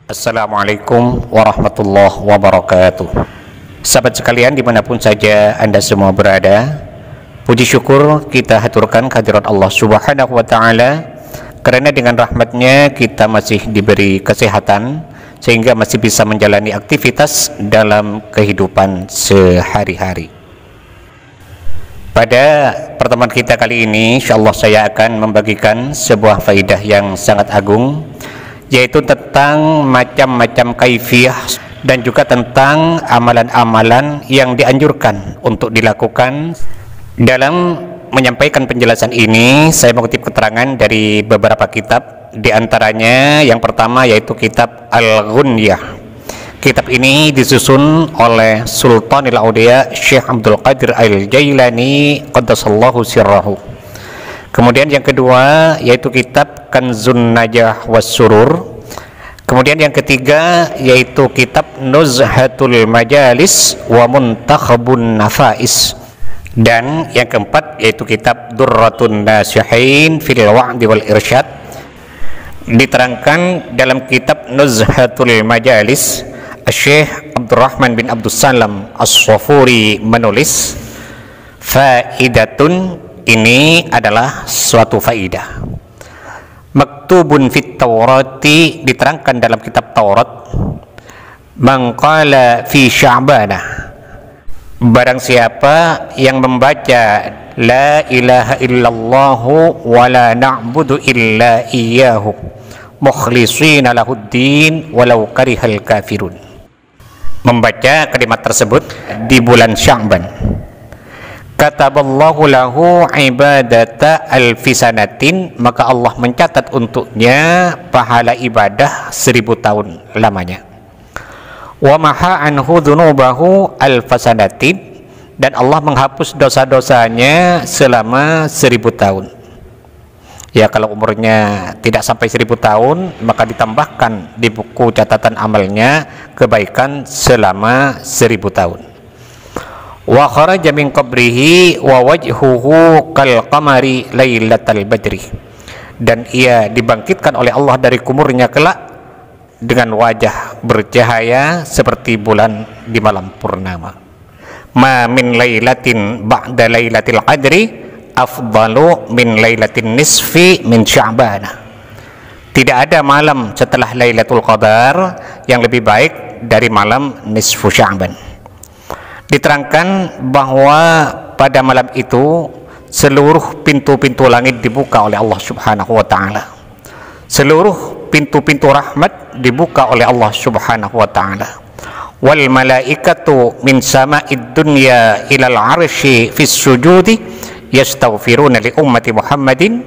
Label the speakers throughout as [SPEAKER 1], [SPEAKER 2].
[SPEAKER 1] Assalamualaikum warahmatullahi wabarakatuh. Sahabat sekalian dimanapun saja Anda semua berada, puji syukur kita haturkan kehadirat Allah Subhanahu wa ta'ala, karena dengan rahmatnya kita masih diberi kesehatan sehingga masih bisa menjalani aktivitas dalam kehidupan sehari-hari. Pada pertemuan kita kali ini, insyaallah saya akan membagikan sebuah faidah yang sangat agung, yaitu tentang macam-macam kaifiyah dan juga tentang amalan-amalan yang dianjurkan untuk dilakukan. Dalam menyampaikan penjelasan ini, saya mengutip keterangan dari beberapa kitab, di antaranya yang pertama yaitu kitab Al-Ghunyah. Kitab ini disusun oleh Sultanul Auliya Syekh Abdul Qadir Al-Jailani qaddasallahu sirrahu. Kemudian yang kedua yaitu kitab Kanzun Najah was Surur. Kemudian yang ketiga yaitu kitab Nuzhatul Majalis wa Muntakhabun Nafais. Dan yang keempat yaitu kitab Durratun Nasihin fil Wa'di wal Irsyad. Diterangkan dalam kitab Nuzhatul Majalis, Syekh Abdurrahman bin Abdus Salam As-Safuri menulis, faidatun, ini adalah suatu faidah. Maktubun fit Taurati, diterangkan dalam kitab Taurat, man qala fi Sya'banah, barang siapa yang membaca la ilaha illallahu wa la na'budu illa iyyahu mukhlishina lahuddin walau karihal kafirun, membaca kalimat tersebut di bulan Sya'ban, kataballahu lahu ibadata alfisanatin, maka Allah mencatat untuknya pahala ibadah 1000 tahun lamanya. Wa maha anhu dzunubahu alfasanatin, dan Allah menghapus dosa-dosanya selama 1000 tahun. Ya, kalau umurnya tidak sampai 1000 tahun, maka ditambahkan di buku catatan amalnya kebaikan selama 1000 tahun. Wa kharaja min qabrihi wa wajhuhu kal qamari lailatal badri, dan ia dibangkitkan oleh Allah dari kuburnya kelak dengan wajah bercahaya seperti bulan di malam purnama. Ma min lailatin ba'da lailatil qadri afdalu min lailatin nisfi min Sya'ban. Tidak ada malam setelah Lailatul Qadar yang lebih baik dari malam nisfu Sya'ban. Diterangkan bahwa pada malam itu seluruh pintu-pintu langit dibuka oleh Allah Subhanahu wa ta'ala. Seluruh pintu-pintu rahmat dibuka oleh Allah Subhanahu wa ta'ala. Wal malaikatu min sama'id dunya ilal arsy fis sujudi yastaghfiruna li ummati Muhammadin,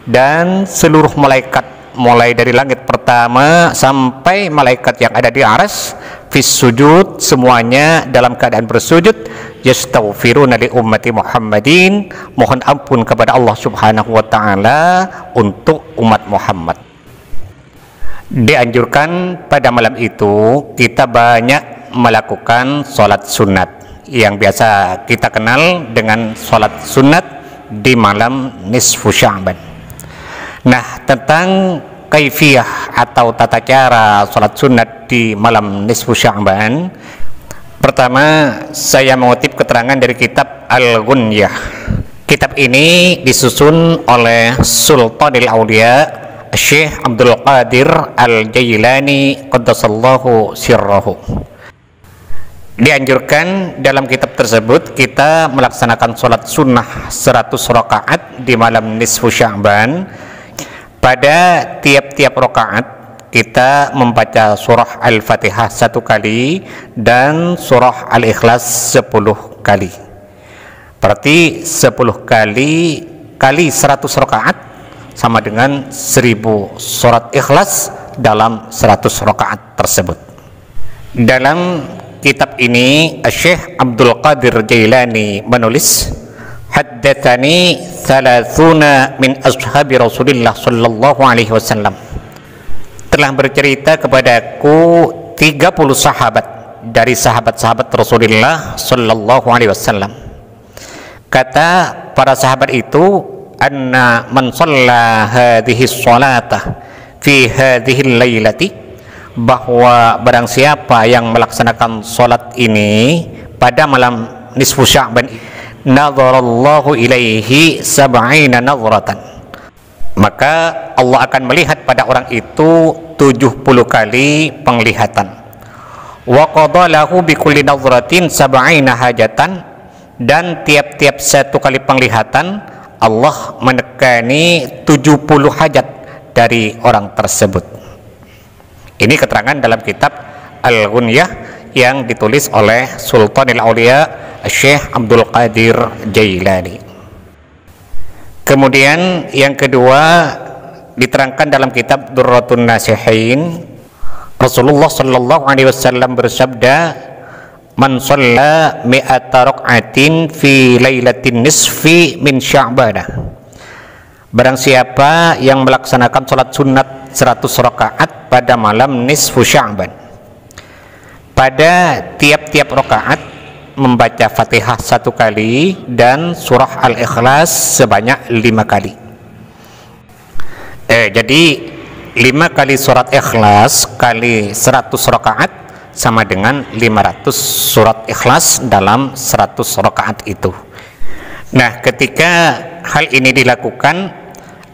[SPEAKER 1] dan seluruh malaikat mulai dari langit pertama sampai malaikat yang ada di arsy fis sujud, semuanya dalam keadaan bersujud, yastaghfiruna li ummati Muhammadin, mohon ampun kepada Allah Subhanahu wa ta'ala untuk umat Muhammad. Dianjurkan pada malam itu kita banyak melakukan sholat sunat yang biasa kita kenal dengan sholat sunat di malam nisfu Sya'ban. Nah, tentang kaifiyah atau tata cara sholat sunat di malam nisfu Sya'ban, pertama saya mengutip keterangan dari kitab Al-Ghunyah. Kitab ini disusun oleh Sultanul Auliya Syekh Abdul Qadir Al-Jailani qaddasallahu sirrahu. Dianjurkan dalam kitab tersebut kita melaksanakan sholat sunnah 100 rakaat di malam nisfu Sya'ban. Pada tiap-tiap rakaat kita membaca surah Al-Fatihah 1 kali dan surah Al-Ikhlas 10 kali. Berarti 10 kali 100 rakaat sama dengan 1000 surat Ikhlas dalam 100 rakaat tersebut. Dalam kitab ini Syekh Abdul Qadir Jailani menulis, haddatsani 30 min ashabi Rasulillah sallallahu alaihi wasallam, telah bercerita kepadaku 30 sahabat dari sahabat-sahabat Rasulullah sallallahu alaihi wasallam. Kata para sahabat itu, anna man shalla hadhihi sholata fi hadhihi lailati, bahwa barang siapa yang melaksanakan sholat ini pada malam nisfu Sya'ban, nadharallahu ilaihi sab'ina nadhratan, maka Allah akan melihat pada orang itu 70 kali penglihatan. Wa qada lahu bi kulli nadhratin sab'ina hajatan, dan tiap-tiap satu kali penglihatan Allah menekani 70 hajat dari orang tersebut. Ini keterangan dalam kitab Al-Ghunyah yang ditulis oleh Sultanul Aulia Syekh Abdul Qadir Jailani. Kemudian yang kedua diterangkan dalam kitab Durratun Nasihin, Rasulullah sallallahu alaihi wasallam bersabda, "Man shalla mi'ata rak'atin fi lailatin nisfi min Sya'ban." Barang siapa yang melaksanakan sholat sunat 100 rakaat pada malam nisfu Sya'ban, pada tiap-tiap rakaat membaca Fatihah 1 kali dan surah Al-Ikhlas sebanyak 5 kali. Jadi 5 kali surat Ikhlas kali 100 rakaat sama dengan 500 surat Ikhlas dalam 100 rakaat itu. Nah, ketika hal ini dilakukan,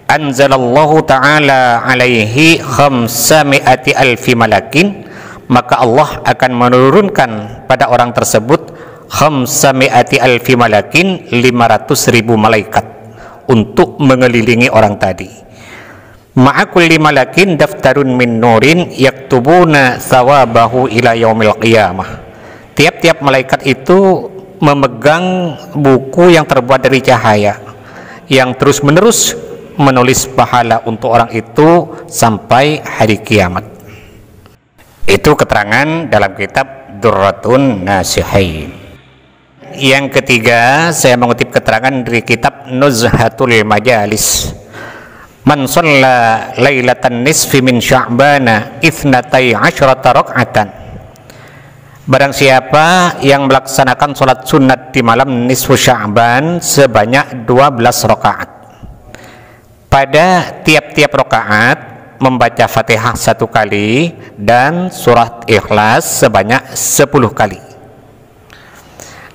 [SPEAKER 1] anzalallahu ta'ala alaihi khamsami'ati alfi malakin, maka Allah akan menurunkan pada orang tersebut khamsami'ati alfi malakin, 500.000 malaikat untuk mengelilingi orang tadi. Ma'a kulli malakin daftarun min nurin yaktubuna thawabahu ila yaumil qiyamah. Tiap-tiap malaikat itu memegang buku yang terbuat dari cahaya yang terus-menerus menulis pahala untuk orang itu sampai hari kiamat. Itu keterangan dalam kitab Durratun Nasihin. Yang ketiga, saya mengutip keterangan dari kitab Nuzhatul Majalis. Man shalla lailatan nisfi min Sya'bana 12 rak'atan. Barang siapa yang melaksanakan sholat sunat di malam nisfu Sya'ban sebanyak 12 rakaat, pada tiap-tiap rakaat membaca Fatihah 1 kali dan surat Ikhlas sebanyak 10 kali.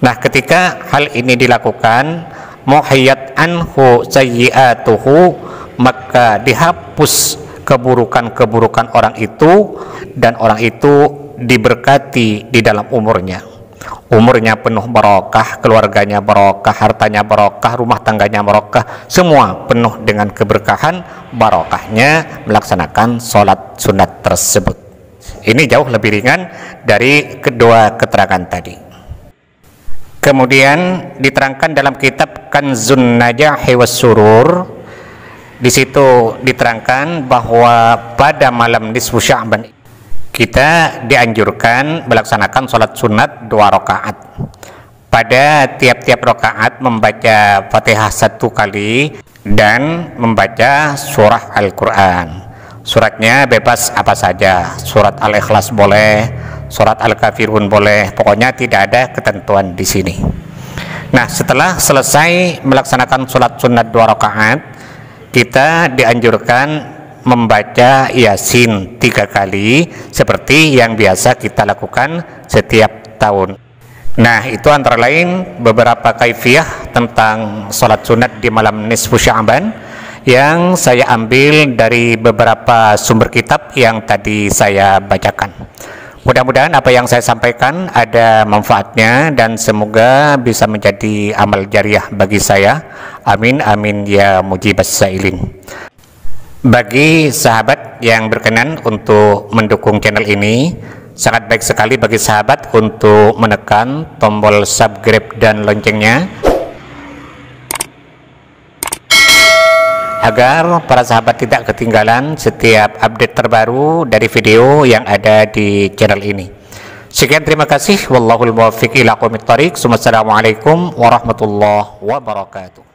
[SPEAKER 1] Nah, ketika hal ini dilakukan, muhayyat anhu sayyi'atuhu, maka dihapus keburukan-keburukan orang itu, dan orang itu diberkati di dalam umurnya. Umurnya penuh barokah, keluarganya barokah, hartanya barokah, rumah tangganya barokah, semua penuh dengan keberkahan, barokahnya melaksanakan sholat sunat tersebut. Ini jauh lebih ringan dari kedua keterangan tadi. Kemudian diterangkan dalam kitab Kanzun Najahi was Surur, di situ diterangkan bahwa pada malam nisfu Sya'ban kita dianjurkan melaksanakan sholat sunat 2 rakaat. Pada tiap-tiap rakaat membaca Fatihah 1 kali dan membaca surah Al-Quran. Suratnya bebas apa saja, surat Al-Ikhlas boleh, surat Al-Kafirun boleh, pokoknya tidak ada ketentuan di sini. Nah, setelah selesai melaksanakan sholat sunat 2 rakaat, kita dianjurkan membaca Yasin 3 kali seperti yang biasa kita lakukan setiap tahun. Nah, itu antara lain beberapa kaifiyah tentang sholat sunat di malam nisfu Sya'ban yang saya ambil dari beberapa sumber kitab yang tadi saya bacakan. Mudah-mudahan apa yang saya sampaikan ada manfaatnya dan semoga bisa menjadi amal jariah bagi saya. Amin amin ya mujibas sailin. Bagi sahabat yang berkenan untuk mendukung channel ini, sangat baik sekali bagi sahabat untuk menekan tombol subscribe dan loncengnya agar para sahabat tidak ketinggalan setiap update terbaru dari video yang ada di channel ini. Sekian, terima kasih. Wallahul muwaffiq ila aqwamit thoriq. Wassalamualaikum warahmatullahi wabarakatuh.